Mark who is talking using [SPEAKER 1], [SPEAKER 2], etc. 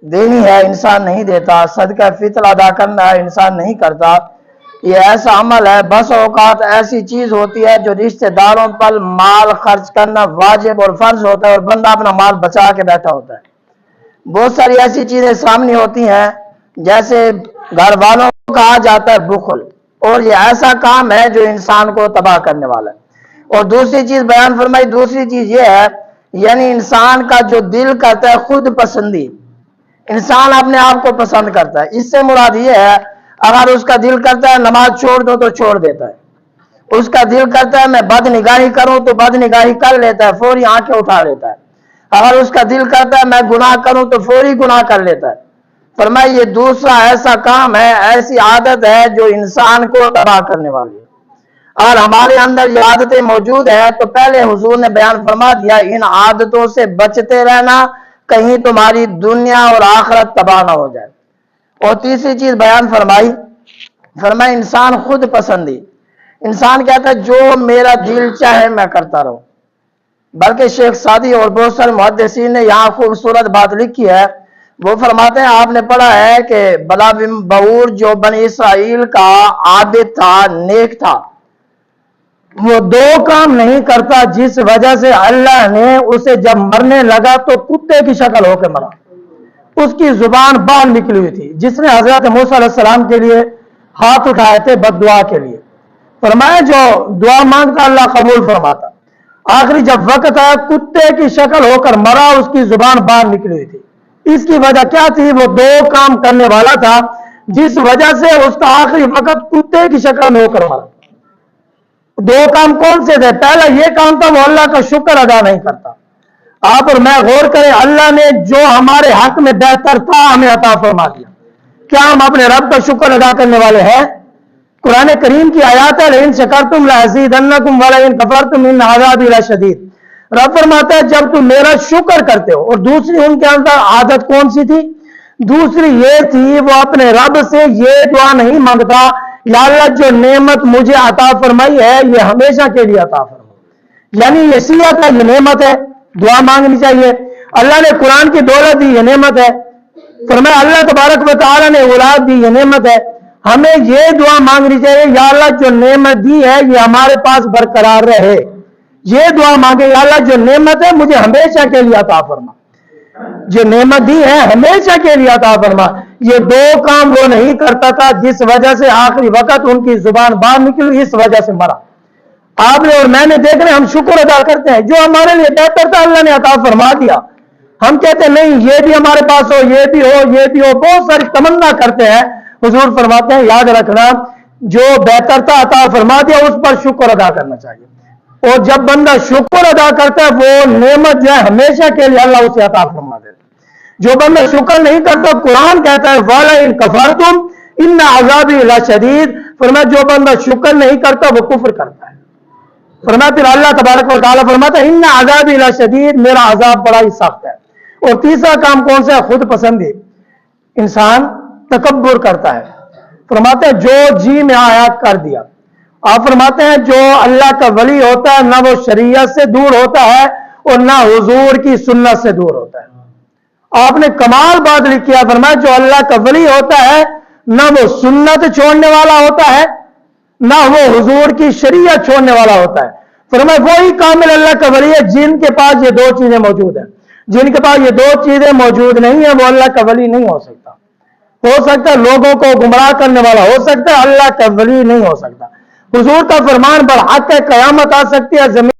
[SPEAKER 1] دینی ہے انسان نہیں دیتا، صدقہ فطر ادا کرنا ہے انسان نہیں کرتا، یہ ایسا عمل ہے بس اوقات ایسی چیز ہوتی ہے جو رشتہ داروں پر مال خرچ کرنا واجب اور فرض ہوتا ہے اور بندہ اپنا مال بچا کے بیٹھا ہوتا ہے۔ بہت ساری ایسی چیزیں سامنے ہوتی ہیں جیسے گھر والوں کو کہا جاتا ہے بخل، اور یہ ایسا کام ہے جو انسان کو تباہ کرنے والا ہے۔ اور دوسری چیز بیان فرمائی، دوسری چیز یہ ہے یعنی انسان کا جو دل کرتا ہے خود پسندی، انسان اپنے آپ کو پسند کرتا ہے۔ اس سے مراد یہ ہے اگر اس کا دل کرتا ہے نماز چھوڑ دو تو چھوڑ دیتا ہے، اس کا دل کرتا ہے میں بد نگاہی کروں تو بد نگاہی کر لیتا ہے، فوری آنکھیں اٹھا لیتا ہے، اگر اس کا دل کرتا ہے میں گناہ کروں تو فوری گناہ کر لیتا ہے۔ فرمایا یہ دوسرا ایسا کام ہے، ایسی عادت ہے جو انسان کو تباہ کرنے والی ہے۔ اور ہمارے اندر یہ عادتیں موجود ہیں تو پہلے حضور نے بیان فرما دیا ان عادتوں سے بچتے رہنا کہیں تمہاری دنیا اور آخرت تباہ نہ ہو جائے۔ اور تیسری چیز بیان فرمائی انسان خود پسندی، انسان کہتا ہے جو میرا دل چاہے میں کرتا رہوں۔ بلکہ شیخ سعدی اور بہت سارے محدثین نے یہاں خوبصورت بات لکھی ہے، وہ فرماتے ہیں آپ نے پڑھا ہے کہ بلعام بعور جو بنی اسرائیل کا عابد تھا، نیک تھا، وہ دو کام نہیں کرتا جس وجہ سے اللہ نے اسے جب مرنے لگا تو کتے کی شکل ہو کے مرا، اس کی زبان باہر نکلی ہوئی تھی، جس نے حضرت موسیٰ علیہ السلام کے لیے ہاتھ اٹھائے تھے بد دعا کے لیے۔ فرمایا جو دعا مانگتا اللہ قبول فرماتا، آخری جب وقت آیا کتے کی شکل ہو کر مرا، اس کی زبان باہر نکلی ہوئی تھی۔ اس کی وجہ کیا تھی؟ وہ دو کام کرنے والا تھا جس وجہ سے اس کا آخری وقت کتے کی شکل میں ہو کر مرا۔ دو کام کون سے تھے؟ پہلا یہ کام تھا وہ اللہ کا شکر ادا نہیں کرتا۔ آپ اور میں غور کریں، اللہ نے جو ہمارے حق میں بہتر تھا ہمیں عطا فرما دیا، کیا ہم اپنے رب کا شکر ادا کرنے والے ہیں؟ قرآن کریم کی آیات ہے لئن شکرتم لازیدنکم ولئن کفرتم ان عذابی لشدید۔ رب فرماتا ہے جب تم میرا شکر کرتے ہو۔ اور دوسری ان کے اندر عادت کون سی تھی؟ دوسری یہ تھی وہ اپنے رب سے یہ دعا نہیں مانگتا یا اللہ جو نعمت مجھے عطا فرمائی ہے یہ ہمیشہ کے لیے عطا فرمائی، یعنی یہ صیغت ہے، یہ نعمت ہے، دعا مانگنی چاہیے۔ اللہ نے قرآن کی دولت دی، یہ نعمت ہے۔ فرمایا اللہ تبارک و تعالیٰ نے اولاد دی، یہ نعمت ہے۔ ہمیں یہ دعا مانگنی چاہیے یا اللہ جو نعمت دی ہے یہ ہمارے پاس برقرار رہے، یہ دعا مانگے یا اللہ جو نعمت ہے مجھے ہمیشہ کے لیے عطا فرما، جو نعمت دی ہے ہمیشہ کے لیے عطا فرما۔ یہ دو کام وہ نہیں کرتا تھا جس وجہ سے آخری وقت ان کی زبان باہر نکلی، اس وجہ سے مرا۔ آپ نے اور میں نے دیکھ رہے ہم شکر ادا کرتے ہیں، جو ہمارے لیے بہتر تھا اللہ نے عطا فرما دیا، ہم کہتے ہیں نہیں یہ بھی ہمارے پاس ہو، یہ بھی ہو، یہ بھی ہو، بہت ساری تمنا کرتے ہیں۔ حضور فرماتے ہیں یاد رکھنا جو بہتر تھا عطا فرما دیا اس پر شکر ادا کرنا چاہیے، اور جب بندہ شکر ادا کرتا ہے وہ نعمت جو ہے ہمیشہ کے لیے اللہ اسے عطا فرما دیتا ہے۔ جو بندہ شکر نہیں کرتا قرآن کہتا ہے وَلَئِن كَفَرْتُمْ إِنَّ عَذَابِي لَشَدِيدٌ، فرمایا جو بندہ شکر نہیں کرتا وہ کفر کرتا ہے۔ فرمایا پھر اللہ تبارک و تعالیٰ فرماتا ہے إِنَّ عَذَابِي لَشَدِيدٌ، میرا عذاب بڑا ہی سخت ہے۔ اور تیسرا کام کون سا ہے؟ خود پسندی، انسان تکبر کرتا ہے۔ فرماتے ہیں جو جی میں آیا کر دیا۔ آپ فرماتے ہیں جو اللہ کا ولی ہوتا ہے نہ وہ شریعت سے دور ہوتا ہے اور نہ حضور کی سنت سے دور ہوتا ہے۔ آپ نے کمال بات لکھی ہے، فرمایا جو اللہ کا ولی ہوتا ہے نہ وہ سنت چھوڑنے والا ہوتا ہے نہ وہ حضور کی شریعت چھوڑنے والا ہوتا ہے۔ فرمایا وہی کامل اللہ کا ولی ہے جن کے پاس یہ دو چیزیں موجود ہیں۔ جن کے پاس یہ دو چیزیں موجود نہیں ہیں وہ اللہ کا ولی نہیں ہو سکتا۔ ہو سکتا ہے لوگوں کو گمراہ کرنے والا ہو سکتا ہے، اللہ کا ولی نہیں ہو سکتا۔ حضور کا فرمان برحق ہے، قیامت آ سکتی ہے، زمین